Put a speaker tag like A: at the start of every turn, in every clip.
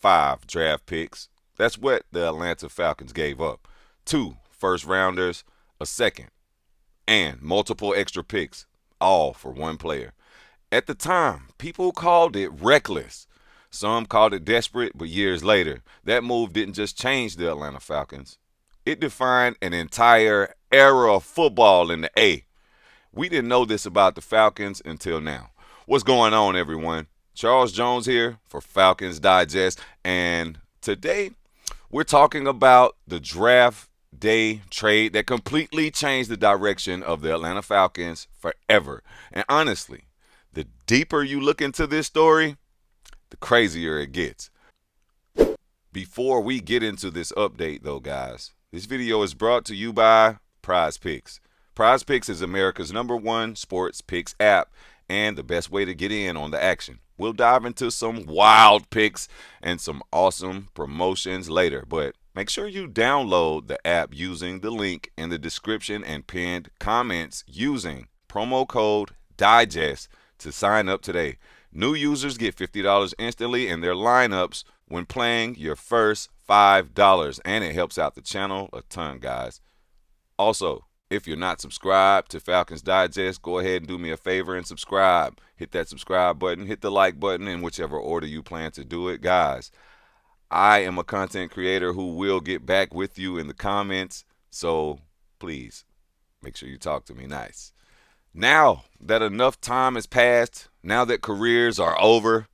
A: 5 draft picks. That's what the Atlanta Falcons gave up. 2 first rounders, a second, and multiple extra picks, all for one player. At the time, people called it reckless. Some called it desperate, but years later, that move didn't just change the Atlanta Falcons. It defined an entire era of football in the A. We didn't know this about the Falcons until now. What's going on, everyone? Charles Jones here for Falcons Digest, and today we're talking about the draft day trade that completely changed the direction of the Atlanta Falcons forever. And honestly, the deeper you look into this story, the crazier it gets. Before we get into this update, though, guys, this video is brought to you by Prize Picks. Prize Picks is America's #1 sports picks app and the best way to get in on the action. We'll dive into some wild picks and some awesome promotions later, but make sure you download the app using the link in the description and pinned comments using promo code DIGEST to sign up today. New users get $50 instantly in their lineups when playing your first $5, and it helps out the channel a ton, guys. Also, if you're not subscribed to Falcons Digest, go ahead and do me a favor and subscribe. Hit that subscribe button, hit the like button in whichever order you plan to do it. Guys, I am a content creator who will get back with you in the comments, so please make sure you talk to me nice. Now that enough time has passed, now that careers are over,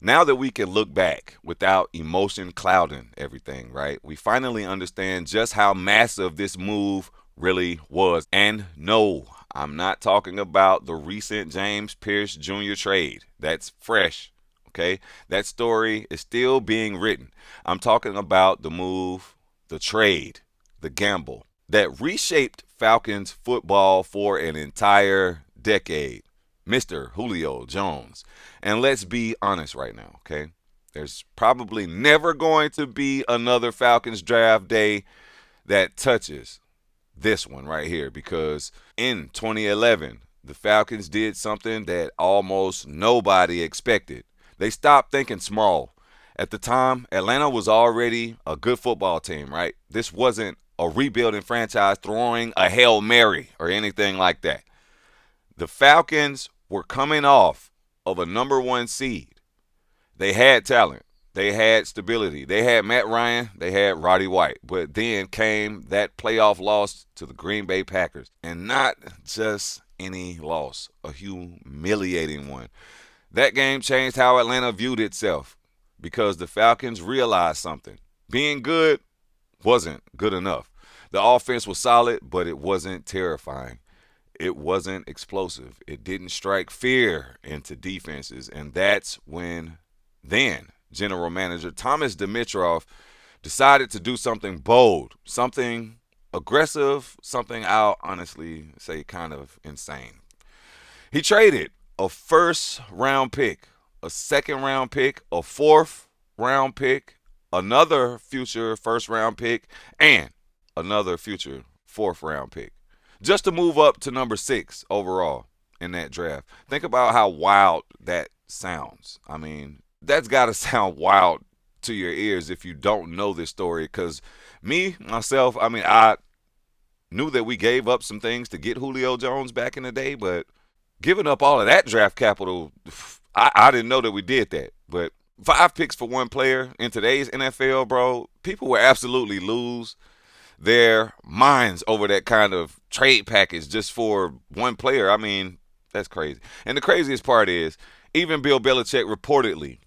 A: now that we can look back without emotion clouding everything, right? We finally understand just how massive this move really was. And no, I'm not talking about the recent James Pierce Jr. trade. That's fresh, okay? That story is still being written. I'm talking about the move, the trade, the gamble that reshaped Falcons football for an entire decade. Mr. Julio Jones. And let's be honest right now, okay? There's probably never going to be another Falcons draft day that touches this one right here, because in 2011, the Falcons did something that almost nobody expected. They stopped thinking small. At the time, Atlanta was already a good football team, right? This wasn't a rebuilding franchise throwing a Hail Mary or anything like that. The Falcons were coming off of a #1 seed. They had talent. They had stability. They had Matt Ryan. They had Roddy White. But then came that playoff loss to the Green Bay Packers. And not just any loss, a humiliating one. That game changed how Atlanta viewed itself because the Falcons realized something. Being good wasn't good enough. The offense was solid, but it wasn't terrifying. It wasn't explosive. It didn't strike fear into defenses. And that's when then General Manager Thomas Dimitroff decided to do something bold, something aggressive, something I'll honestly say kind of insane. He traded a first-round pick, a second-round pick, a fourth-round pick, another future first-round pick, and another future fourth-round pick, just to move up to #6 overall in that draft. Think about how wild that sounds. I mean, that's got to sound wild to your ears if you don't know this story, because myself, I knew that we gave up some things to get Julio Jones back in the day, but giving up all of that draft capital, I didn't know that we did that. But 5 picks for one player in today's NFL, bro, people will absolutely lose their minds over that kind of trade package just for one player. I mean, that's crazy. And the craziest part is, even Bill Belichick reportedly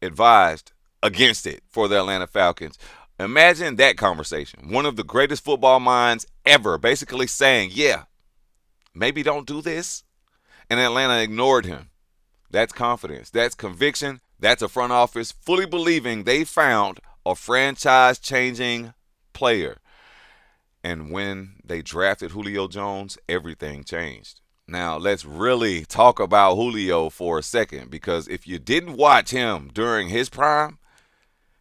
A: advised against it for the Atlanta Falcons. Imagine that conversation. One of the greatest football minds ever basically saying, yeah, maybe don't do this. And Atlanta ignored him. That's confidence. That's conviction. That's a front office fully believing they found a franchise-changing player. And when they drafted Julio Jones, everything changed. Now, let's really talk about Julio for a second, because if you didn't watch him during his prime,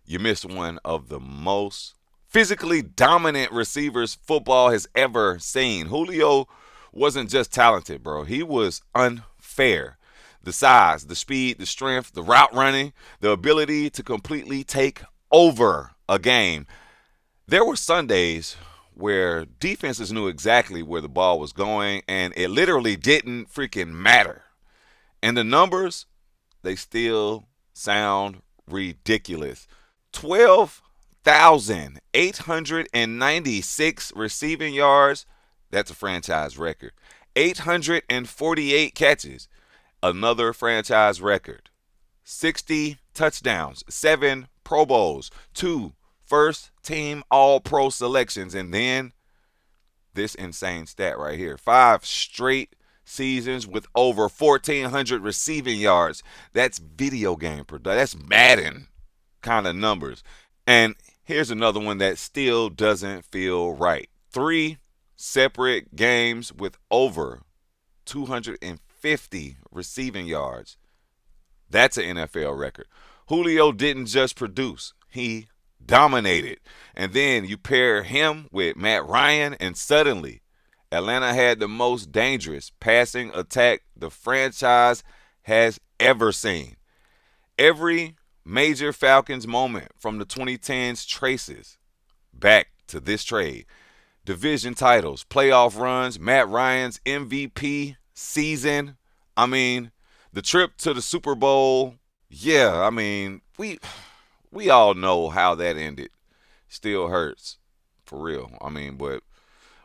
A: you missed one of the most physically dominant receivers football has ever seen. Julio wasn't just talented, bro. He was unfair. The size, the speed, the strength, the route running, the ability to completely take over a game. There were Sundays where defenses knew exactly where the ball was going, and it literally didn't freaking matter. And the numbers, they still sound ridiculous. 12,896 receiving yards. That's a franchise record. 848 catches. Another franchise record. 60 touchdowns. 7 Pro Bowls. 2 first-team All-Pro selections. And then this insane stat right here. 5 straight seasons with over 1,400 receiving yards. That's video game production. That's Madden kind of numbers. And here's another one that still doesn't feel right. 3 separate games with over 250 receiving yards. That's an NFL record. Julio didn't just produce, he dominated. And then you pair him with Matt Ryan, and suddenly Atlanta had the most dangerous passing attack the franchise has ever seen. Every major Falcons moment from the 2010s traces back to this trade. Division titles, playoff runs, Matt Ryan's MVP season. I mean, the trip to the Super Bowl. Yeah, I mean, we all know how that ended. Still hurts, for real. I mean, but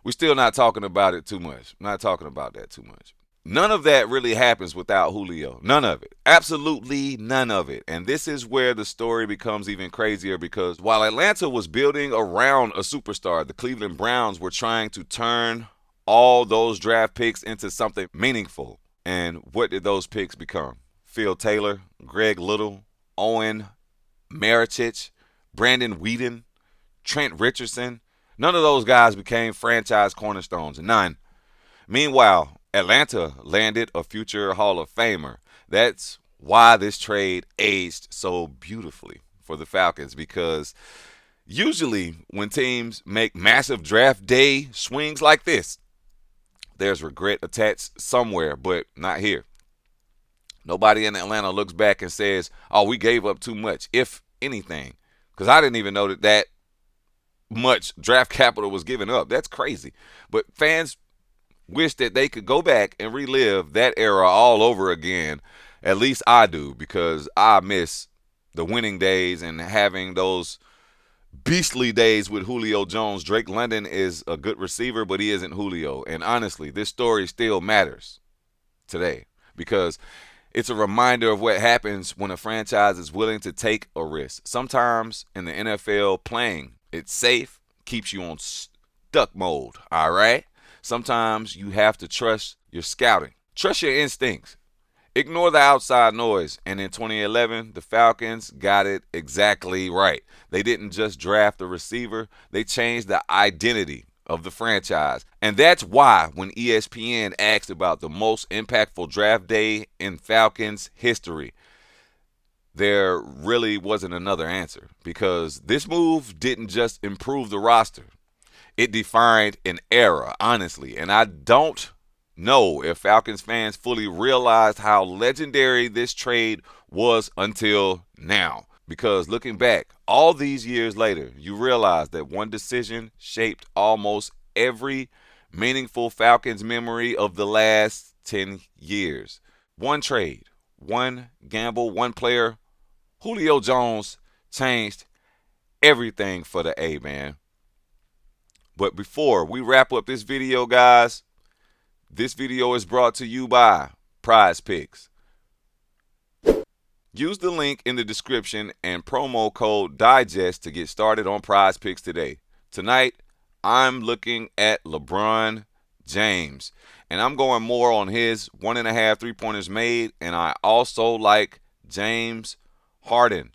A: we're still not talking about it too much. Not talking about that too much. None of that really happens without Julio. None of it. Absolutely none of it. And this is where the story becomes even crazier, because while Atlanta was building around a superstar, the Cleveland Browns were trying to turn all those draft picks into something meaningful. And what did those picks become? Phil Taylor, Greg Little, Owen Marichich, Brandon Whedon, Trent Richardson. None of those guys became franchise cornerstones. None. Meanwhile, Atlanta landed a future Hall of Famer. That's why this trade aged so beautifully for the Falcons, because usually when teams make massive draft day swings like this, there's regret attached somewhere, but not here. Nobody in Atlanta looks back and says, oh, we gave up too much, if anything. Because I didn't even know that much draft capital was given up. That's crazy. But fans wish that they could go back and relive that era all over again. At least I do, because I miss the winning days and having those beastly days with Julio Jones. Drake London is a good receiver, but he isn't Julio. And honestly, this story still matters today, because it's a reminder of what happens when a franchise is willing to take a risk. Sometimes in the NFL, playing it's safe keeps you on stuck mode, all right? Sometimes you have to trust your scouting. Trust your instincts. Ignore the outside noise. And in 2011, the Falcons got it exactly right. They didn't just draft a receiver. They changed the identity of the franchise. And that's why when ESPN asked about the most impactful draft day in Falcons history, there really wasn't another answer, because this move didn't just improve the roster. It defined an era, honestly. And I don't know if Falcons fans fully realized how legendary this trade was until now. Because looking back, all these years later, you realize that one decision shaped almost every meaningful Falcons memory of the last 10 years. One trade, one gamble, one player. Julio Jones changed everything for the A, man. But before we wrap up this video, guys, this video is brought to you by Prize Picks. Use the link in the description and promo code DIGEST to get started on Prize Picks today. Tonight, I'm looking at LeBron James, and I'm going more on his 1.5 3-pointers made, and I also like James Harden.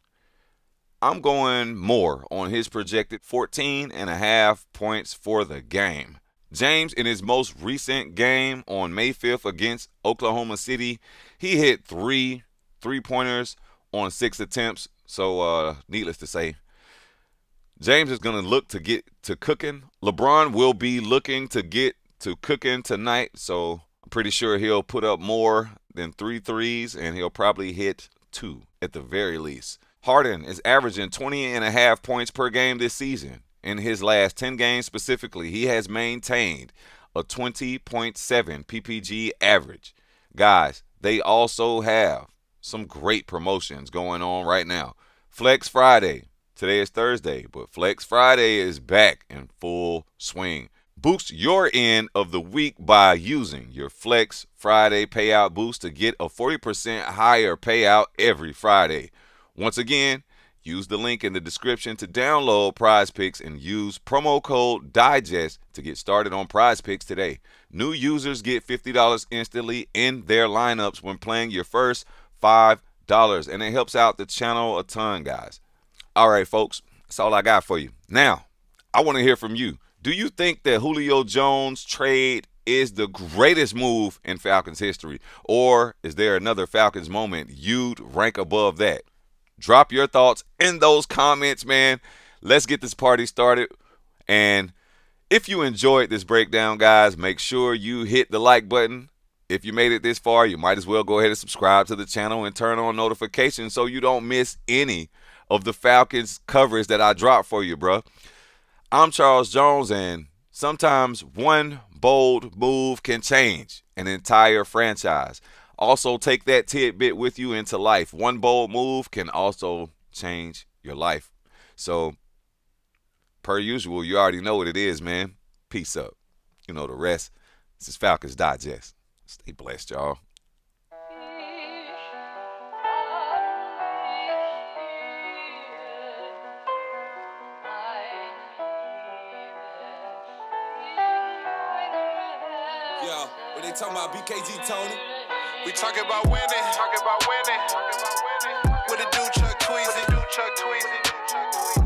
A: I'm going more on his projected 14.5 points for the game. James, in his most recent game on May 5th against Oklahoma City, he hit 3 3-pointers on 6 attempts. So, needless to say, James is going to look to get to cooking. LeBron will be looking to get to cooking tonight. So, I'm pretty sure he'll put up more than 3 threes, and he'll probably hit 2 at the very least. Harden is averaging 20.5 points per game this season. In his last 10 games specifically, he has maintained a 20.7 PPG average. Guys, they also have some great promotions going on right now. Flex Friday. Today is Thursday, but Flex Friday is back in full swing. Boost your end of the week by using your Flex Friday payout boost to get a 40% higher payout every Friday. Once again, use the link in the description to download Prize Picks and use promo code DIGEST to get started on Prize Picks today. New users get $50 instantly in their lineups when playing your first $5, and it helps out the channel a ton, guys. All right, folks, that's all I got for you. Now, I want to hear from you. Do you think that Julio Jones trade is the greatest move in Falcons history? Or is there another Falcons moment you'd rank above that? Drop your thoughts in those comments, man. Let's get this party started. And if you enjoyed this breakdown, guys, make sure you hit the like button. If you made it this far, you might as well go ahead and subscribe to the channel and turn on notifications so you don't miss any of the Falcons coverage that I drop for you, bro. I'm Charles Jones, and sometimes one bold move can change an entire franchise. Also, take that tidbit with you into life. One bold move can also change your life. So, per usual, you already know what it is, man. Peace up. You know the rest. This is Falcons Digest. Stay blessed, y'all.
B: Yeah, when they talking about BKG Tony,
C: We talking about winning. Talking about winning. With a dude Chuck Tweezy.